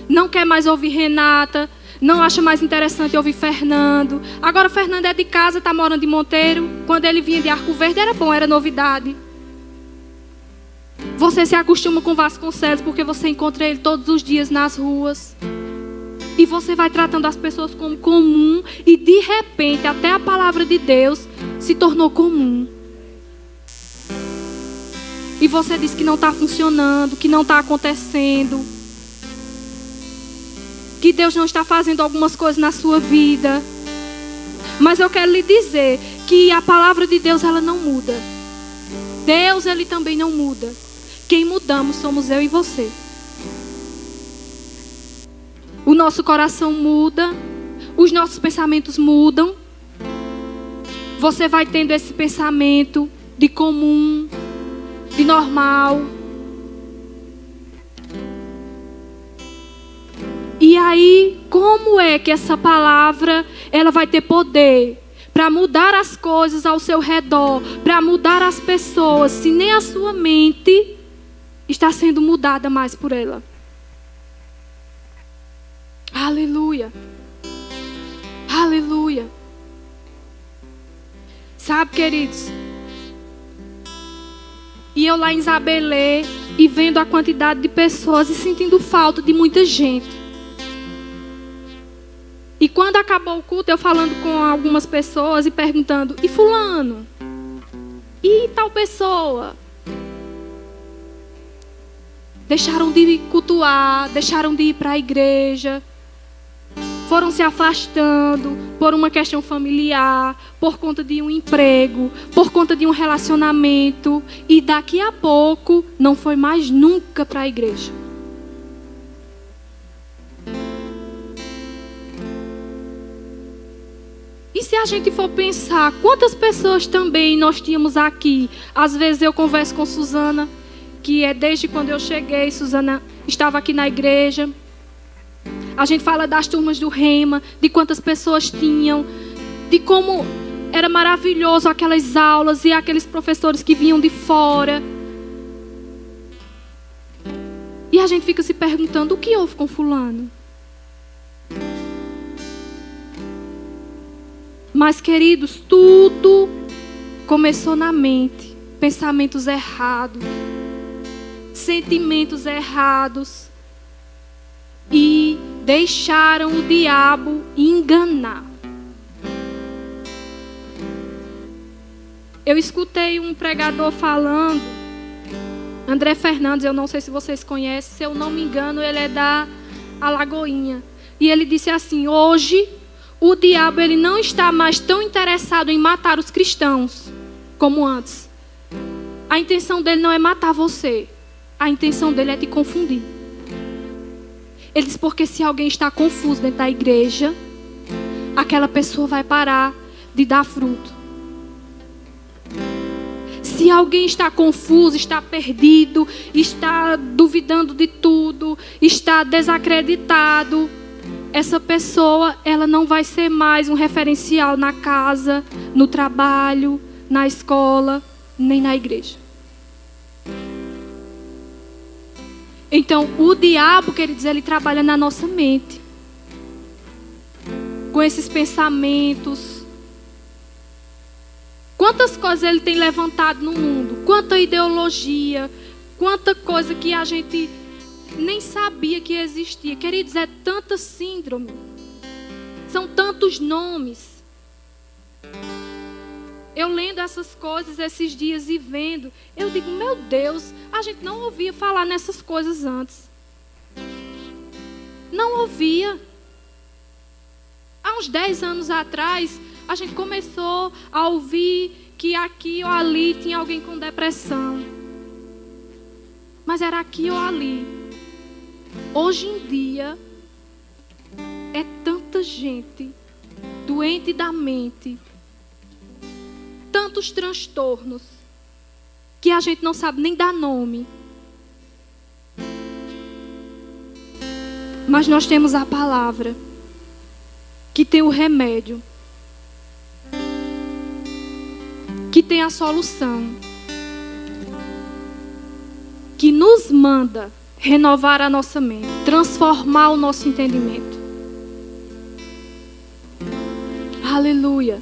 Não quer mais ouvir Renata, não acha mais interessante ouvir Fernando. Agora Fernando é de casa, está morando em Monteiro. Quando ele vinha de Arco Verde era bom, era novidade. Você se acostuma com Vasconcelos porque você encontra ele todos os dias nas ruas. E você vai tratando as pessoas como comum e de repente até a palavra de Deus se tornou comum. E você diz que não está funcionando, que não está acontecendo. Que Deus não está fazendo algumas coisas na sua vida. Mas eu quero lhe dizer que a palavra de Deus, ela não muda. Deus, ele também não muda. Quem mudamos somos eu e você. O nosso coração muda. Os nossos pensamentos mudam. Você vai tendo esse pensamento de comum, de normal. E aí, como é que essa palavra ela vai ter poder para mudar as coisas ao seu redor, para mudar as pessoas, se nem a sua mente está sendo mudada mais por ela? Aleluia. Aleluia. Sabe, queridos? E eu lá em Isabelê e vendo a quantidade de pessoas e sentindo falta de muita gente. E quando acabou o culto, eu falando com algumas pessoas e perguntando: e fulano? E tal pessoa? Deixaram de cultuar, deixaram de ir para a igreja. Foram se afastando por uma questão familiar, por conta de um emprego, por conta de um relacionamento. E daqui a pouco não foi mais nunca para a igreja. E se a gente for pensar, quantas pessoas também nós tínhamos aqui? Às vezes eu converso com Suzana, que é desde quando eu cheguei, Suzana estava aqui na igreja. A gente fala das turmas do Rema, de quantas pessoas tinham, de como era maravilhoso aquelas aulas e aqueles professores que vinham de fora. E a gente fica se perguntando: o que houve com fulano? Mas, queridos, tudo começou na mente. Pensamentos errados, sentimentos errados. E deixaram o diabo enganar. Eu escutei um pregador falando, André Fernandes, eu não sei se vocês conhecem, se eu não me engano, ele é da a Lagoinha. E ele disse assim: hoje o diabo ele não está mais tão interessado em matar os cristãos como antes. A intenção dele não é matar você. A intenção dele é te confundir. Ele diz: porque se alguém está confuso dentro da igreja, aquela pessoa vai parar de dar fruto. Se alguém está confuso, está perdido, está duvidando de tudo, está desacreditado, essa pessoa, ela não vai ser mais um referencial na casa, no trabalho, na escola, nem na igreja. Então, o diabo, queridos, ele trabalha na nossa mente. Com esses pensamentos. Quantas coisas ele tem levantado no mundo. Quanta ideologia. Quanta coisa que a gente nem sabia que existia. Queridos, é tanta síndrome. São tantos nomes. Eu lendo essas coisas esses dias e vendo, eu digo: meu Deus, a gente não ouvia falar nessas coisas antes. Não ouvia. Há uns 10 anos atrás, a gente começou a ouvir que aqui ou ali tinha alguém com depressão. Mas era aqui ou ali. Hoje em dia, é tanta gente doente da mente, tantos transtornos, que a gente não sabe nem dar nome. Mas nós temos a palavra, que tem o remédio, que tem a solução, que nos manda renovar a nossa mente, transformar o nosso entendimento. Aleluia.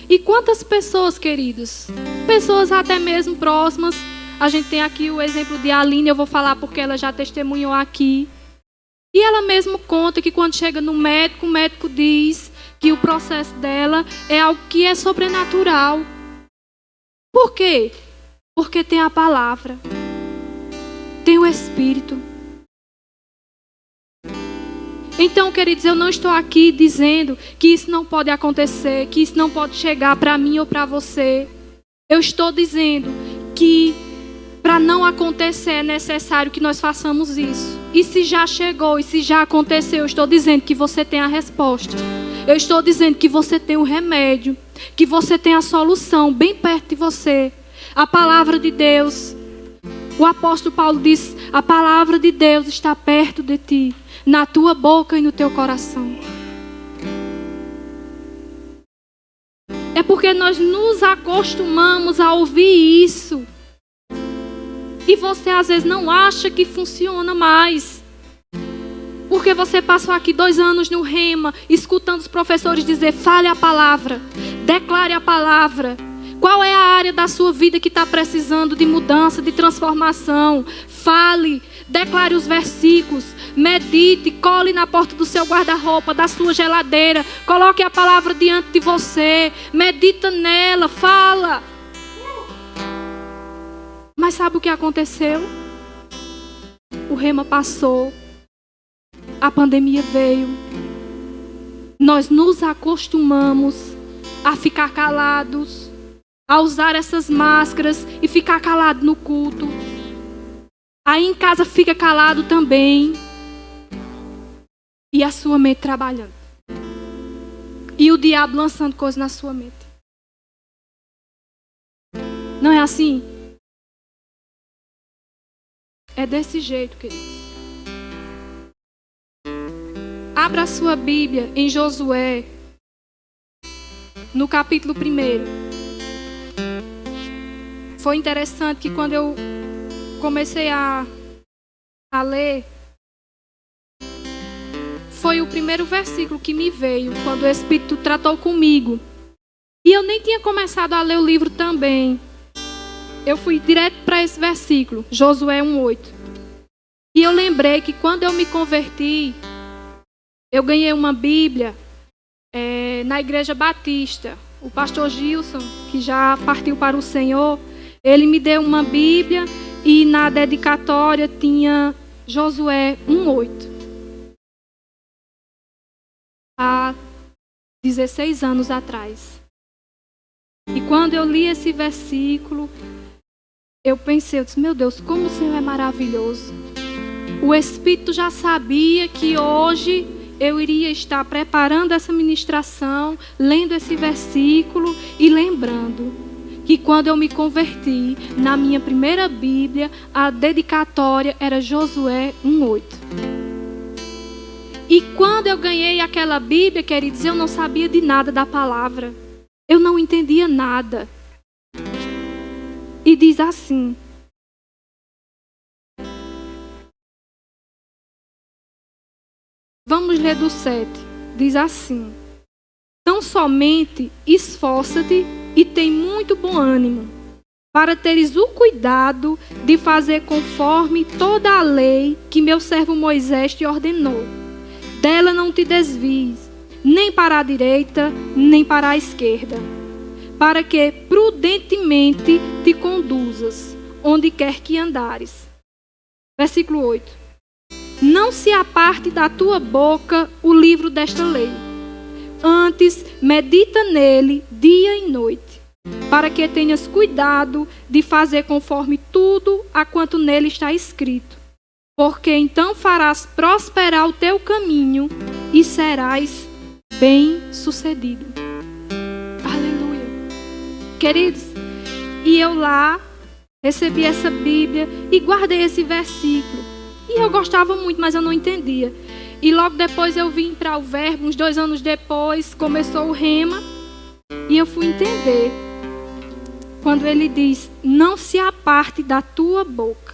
E quantas pessoas, queridos, pessoas até mesmo próximas, a gente tem aqui o exemplo de Aline, eu vou falar porque ela já testemunhou aqui. E ela mesmo conta que quando chega no médico, o médico diz que o processo dela é algo que é sobrenatural. Por quê? Porque tem a palavra, tem o Espírito. Então, queridos, eu não estou aqui dizendo que isso não pode acontecer, que isso não pode chegar para mim ou para você. Eu estou dizendo que para não acontecer é necessário que nós façamos isso. E se já chegou, e se já aconteceu, eu estou dizendo que você tem a resposta. Eu estou dizendo que você tem o remédio, que você tem a solução bem perto de você. A palavra de Deus. O apóstolo Paulo diz: a palavra de Deus está perto de ti, na tua boca e no teu coração. É porque nós nos acostumamos a ouvir isso. E você às vezes não acha que funciona mais. Porque você passou aqui 2 anos no Rema, escutando os professores dizer: fale a palavra, declare a palavra. Qual é a área da sua vida que está precisando de mudança, de transformação? Fale, declare os versículos, medite, cole na porta do seu guarda-roupa, da sua geladeira, coloque a palavra diante de você, medita nela, fala. Mas sabe o que aconteceu? O Rema passou, a pandemia veio, nós nos acostumamos a ficar calados, a usar essas máscaras e ficar calado no culto. Aí em casa fica calado também. E a sua mente trabalhando. E o diabo lançando coisas na sua mente. Não é assim? É desse jeito, queridos. Abra a sua Bíblia em Josué, no capítulo 1. Foi interessante que quando eu comecei a ler, foi o primeiro versículo que me veio quando o Espírito tratou comigo. E eu nem tinha começado a ler o livro também. Eu fui direto para esse versículo, Josué 1:8. E eu lembrei que quando eu me converti, eu ganhei uma Bíblia na Igreja Batista. O pastor Gilson, que já partiu para o Senhor, ele me deu uma Bíblia e na dedicatória tinha Josué 1:8. 16 anos atrás. E quando eu li esse versículo, eu pensei, eu disse, meu Deus, como o Senhor é maravilhoso. O Espírito já sabia que hoje eu iria estar preparando essa ministração, lendo esse versículo e lembrando que quando eu me converti, na minha primeira Bíblia, a dedicatória era Josué 1:8. E quando eu ganhei aquela Bíblia, queridos, eu não sabia de nada da palavra. Eu não entendia nada. E diz assim: vamos ler do 7. Diz assim: tão somente esforça-te e tem muito bom ânimo, para teres o cuidado de fazer conforme toda a lei que meu servo Moisés te ordenou. Dela não te desvies, nem para a direita, nem para a esquerda, para que prudentemente te conduzas, onde quer que andares. Versículo 8. Não se aparte da tua boca o livro desta lei. Antes, medita nele dia e noite, para que tenhas cuidado de fazer conforme tudo a quanto nele está escrito. Porque então farás prosperar o teu caminho e serás bem-sucedido. Aleluia. Queridos, e eu lá recebi essa Bíblia e guardei esse versículo. E eu gostava muito, mas eu não entendia. E logo depois eu vim para o Verbo, uns 2 anos depois, começou o Rema. E eu fui entender. Quando ele diz, não se aparte da tua boca.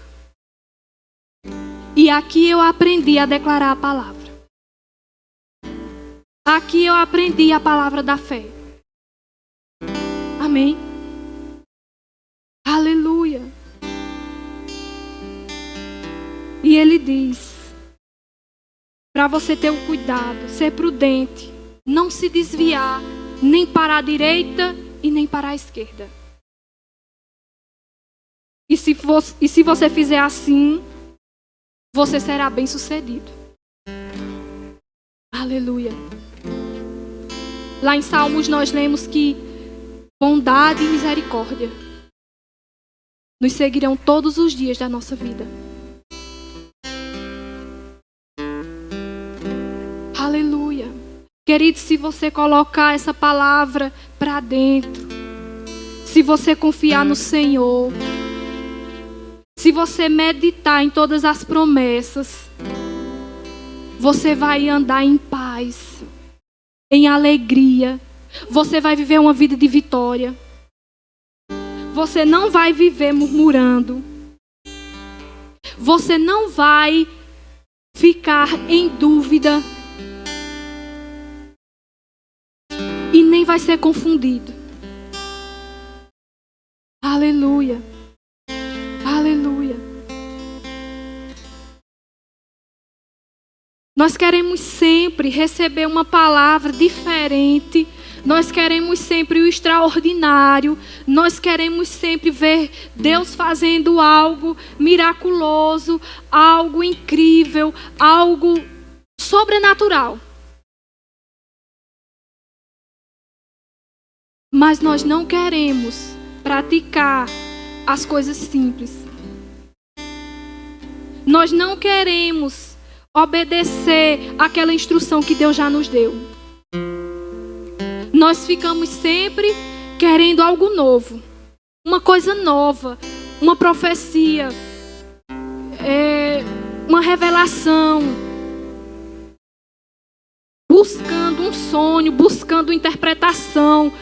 E aqui eu aprendi a declarar a palavra. Aqui eu aprendi a palavra da fé. Amém? Aleluia. E ele diz, para você ter o cuidado, ser prudente, não se desviar nem para a direita e nem para a esquerda. E se você fizer assim, você será bem-sucedido. Aleluia. Lá em Salmos nós lemos que bondade e misericórdia nos seguirão todos os dias da nossa vida. Aleluia. Querido, se você colocar essa palavra para dentro, se você confiar no Senhor, se você meditar em todas as promessas, você vai andar em paz, em alegria. Você vai viver uma vida de vitória. Você não vai viver murmurando. Você não vai ficar em dúvida. E nem vai ser confundido. Aleluia. Aleluia. Nós queremos sempre receber uma palavra diferente. Nós queremos sempre o extraordinário. Nós queremos sempre ver Deus fazendo algo miraculoso, algo incrível, algo sobrenatural. Mas nós não queremos praticar as coisas simples. Nós não queremos obedecer aquela instrução que Deus já nos deu. Nós ficamos sempre querendo algo novo, uma coisa nova, uma profecia, uma revelação, buscando um sonho, buscando interpretação,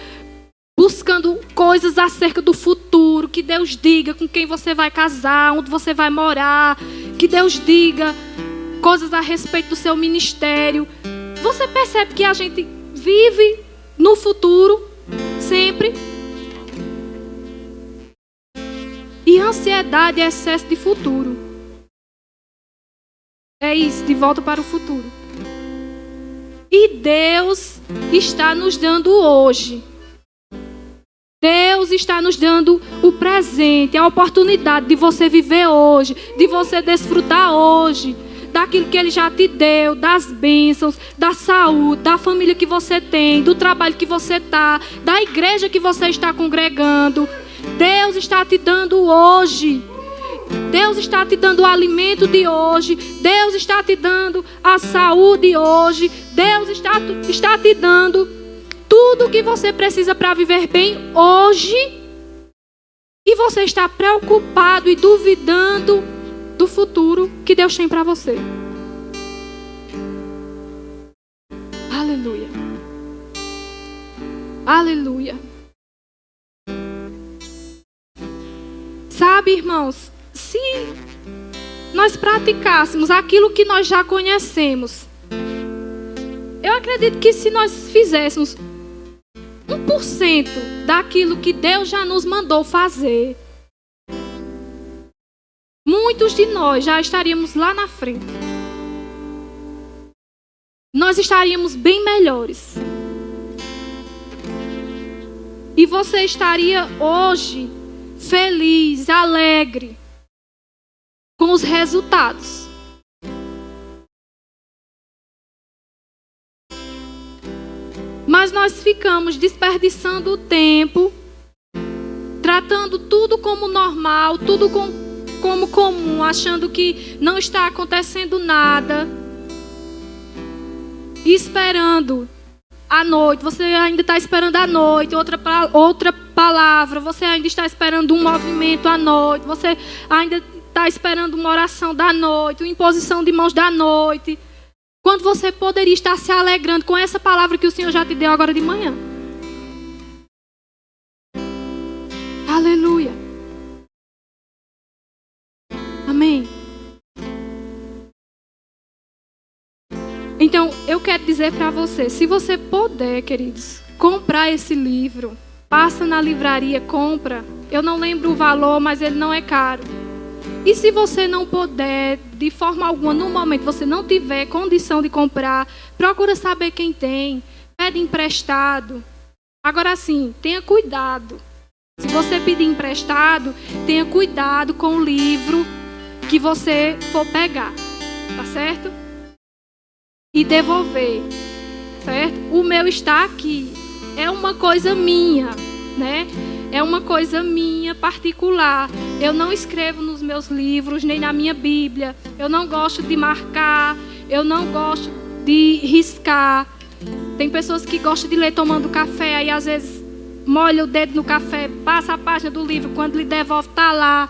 buscando coisas acerca do futuro, que Deus diga com quem você vai casar, onde você vai morar, que Deus diga coisas a respeito do seu ministério. Você percebe que a gente vive no futuro, sempre. E ansiedade é excesso de futuro. É isso, de volta para o futuro. E Deus está nos dando hoje. Deus está nos dando o presente, a oportunidade de você viver hoje, de você desfrutar hoje daquilo que Ele já te deu, das bênçãos, da saúde, da família que você tem, do trabalho que você está, da igreja que você está congregando. Deus está te dando hoje. Deus está te dando o alimento de hoje. Deus está te dando a saúde hoje. Deus está te dando tudo o que você precisa para viver bem hoje. E você está preocupado e duvidando do futuro que Deus tem para você. Aleluia. Aleluia. Sabe, irmãos, se nós praticássemos aquilo que nós já conhecemos, eu acredito que se nós fizéssemos 1% daquilo que Deus já nos mandou fazer, muitos de nós já estaríamos lá na frente. Nós estaríamos bem melhores. E você estaria hoje feliz, alegre com os resultados. Mas nós ficamos desperdiçando o tempo, tratando tudo como normal, tudo como comum, achando que não está acontecendo nada, e esperando a noite. Você ainda está esperando a noite, outra palavra. Você ainda está esperando um movimento à noite. Você ainda está esperando uma oração da noite, uma imposição de mãos da noite, quando você poderia estar se alegrando com essa palavra que o Senhor já te deu agora de manhã. Aleluia. Amém. Então, eu quero dizer para você, se você puder, queridos, comprar esse livro, passa na livraria, compra. Eu não lembro o valor, mas ele não é caro. E se você não puder, de forma alguma, no momento você não tiver condição de comprar, procura saber quem tem, pede emprestado. Agora sim, tenha cuidado. Se você pedir emprestado, tenha cuidado com o livro que você for pegar, tá certo? E devolver, certo? O meu está aqui. É uma coisa minha, né? É uma coisa minha, particular. Eu não escrevo nos meus livros, nem na minha Bíblia. Eu não gosto de marcar. Eu não gosto de riscar. Tem pessoas que gostam de ler tomando café. Aí, às vezes, molha o dedo no café, passa a página do livro. Quando lhe devolve, está lá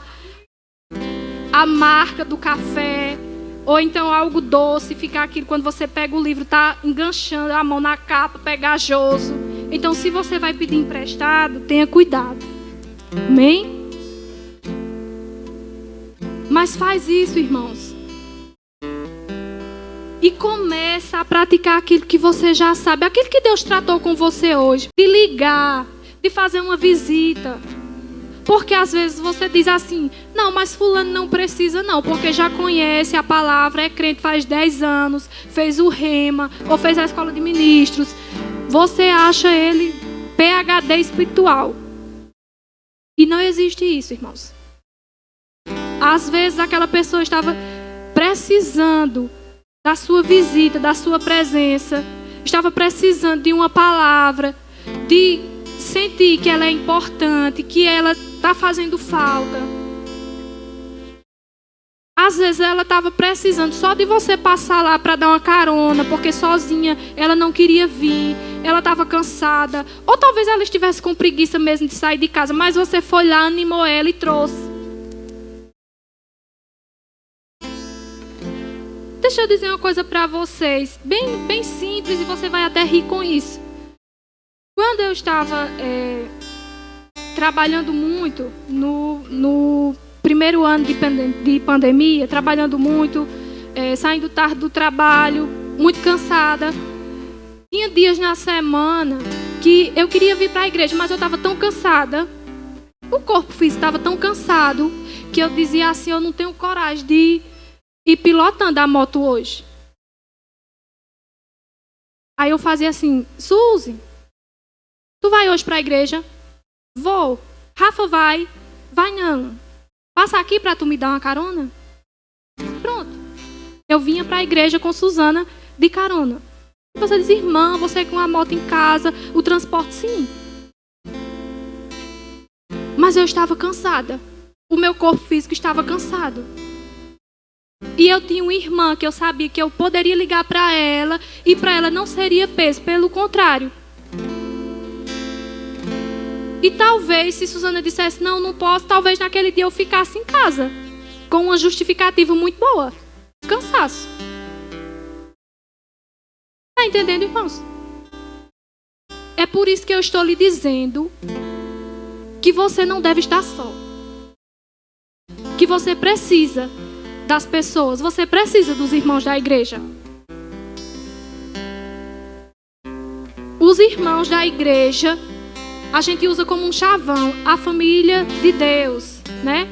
a marca do café. Ou então algo doce, fica aquilo. Quando você pega o livro, está enganchando a mão na capa, pegajoso. Então, se você vai pedir emprestado, tenha cuidado. Amém? Mas faz isso, irmãos. E começa a praticar aquilo que você já sabe. Aquilo que Deus tratou com você hoje. De ligar, de fazer uma visita. Porque às vezes você diz assim, não, mas fulano não precisa não, porque já conhece a palavra, é crente faz 10 anos, fez o rema, ou fez a escola de ministros. Você acha ele PhD espiritual. E não existe isso, irmãos. Às vezes aquela pessoa estava precisando da sua visita, da sua presença, estava precisando de uma palavra, de sentir que ela é importante, que ela está fazendo falta. Às vezes ela estava precisando só de você passar lá para dar uma carona, porque sozinha ela não queria vir, ela estava cansada. Ou talvez ela estivesse com preguiça mesmo de sair de casa, mas você foi lá, animou ela e trouxe. Deixa eu dizer uma coisa para vocês, bem simples, e você vai até rir com isso. Quando eu estava trabalhando muito no primeiro ano de pandemia, trabalhando muito, saindo tarde do trabalho, muito cansada. Tinha dias na semana que eu queria vir para a igreja, mas eu estava tão cansada, o corpo físico estava tão cansado, que eu dizia assim, eu não tenho coragem de ir pilotando a moto hoje. Aí eu fazia assim, Suzy, tu vai hoje para a igreja? Vou. Rafa vai. Vai não. Passa aqui para tu me dar uma carona? Pronto. Eu vinha para a igreja com Suzana de carona. Você diz, irmã, você com a moto em casa, o transporte, sim. Mas eu estava cansada. O meu corpo físico estava cansado. E eu tinha uma irmã que eu sabia que eu poderia ligar para ela e para ela não seria peso, pelo contrário. E talvez, se Suzana dissesse, não posso, talvez naquele dia eu ficasse em casa. Com uma justificativa muito boa. Cansaço. Está entendendo, irmãos? É por isso que eu estou lhe dizendo que você não deve estar só. Que você precisa das pessoas. Você precisa dos irmãos da igreja. Os irmãos da igreja, a gente usa como um chavão. A família de Deus, né?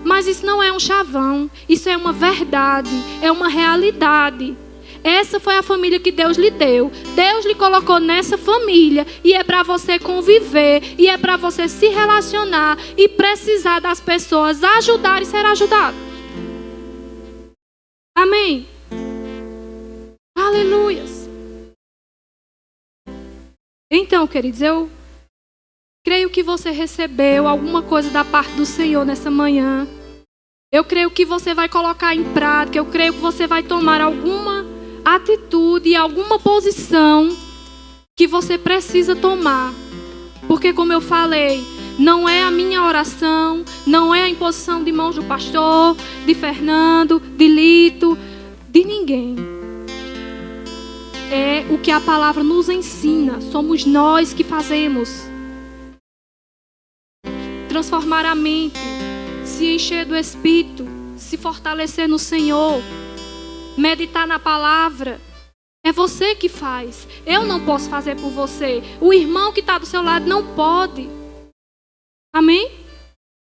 Mas isso não é um chavão. Isso é uma verdade. É uma realidade. Essa foi a família que Deus lhe deu. Deus lhe colocou nessa família. E é para você conviver. E é para você se relacionar. E precisar das pessoas ajudar e ser ajudado. Amém? Aleluias. Então, queridos, eu creio que você recebeu alguma coisa da parte do Senhor nessa manhã. Eu creio que você vai colocar em prática. Eu creio que você vai tomar alguma atitude, alguma posição que você precisa tomar. Porque, como eu falei, não é a minha oração, não é a imposição de mãos do pastor, de Fernando, de Lito, de ninguém. É o que a palavra nos ensina. Somos nós que fazemos. Transformar a mente, se encher do Espírito, se fortalecer no Senhor, meditar na palavra. É você que faz. Eu não posso fazer por você. O irmão que está do seu lado não pode. Amém?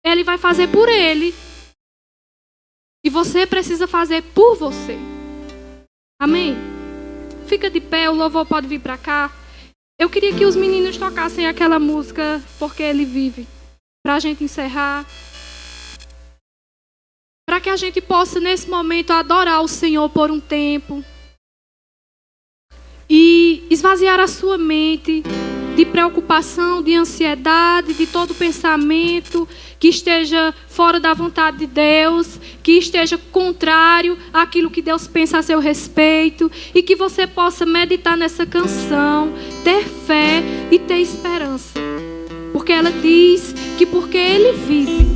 Ele vai fazer por ele. E você precisa fazer por você. Amém? Fica de pé, o louvor pode vir para cá. Eu queria que os meninos tocassem aquela música, Porque Ele Vive. Para a gente encerrar. Para que a gente possa, nesse momento, adorar o Senhor por um tempo. E esvaziar a sua mente de preocupação, de ansiedade, de todo pensamento que esteja fora da vontade de Deus, que esteja contrário àquilo que Deus pensa a seu respeito, e que você possa meditar nessa canção, ter fé e ter esperança. Porque ela diz que porque Ele vive,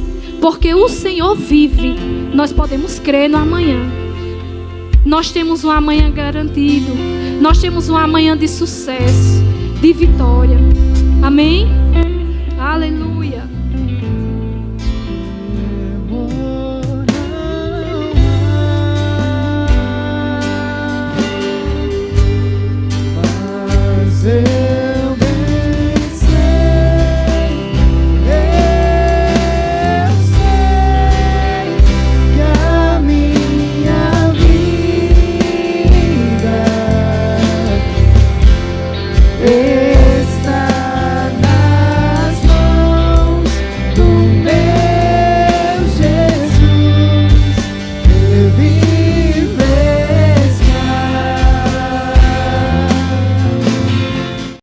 porque o Senhor vive, nós podemos crer no amanhã. Nós temos um amanhã garantido. Nós temos um amanhã de sucesso, de vitória. Amém? Aleluia.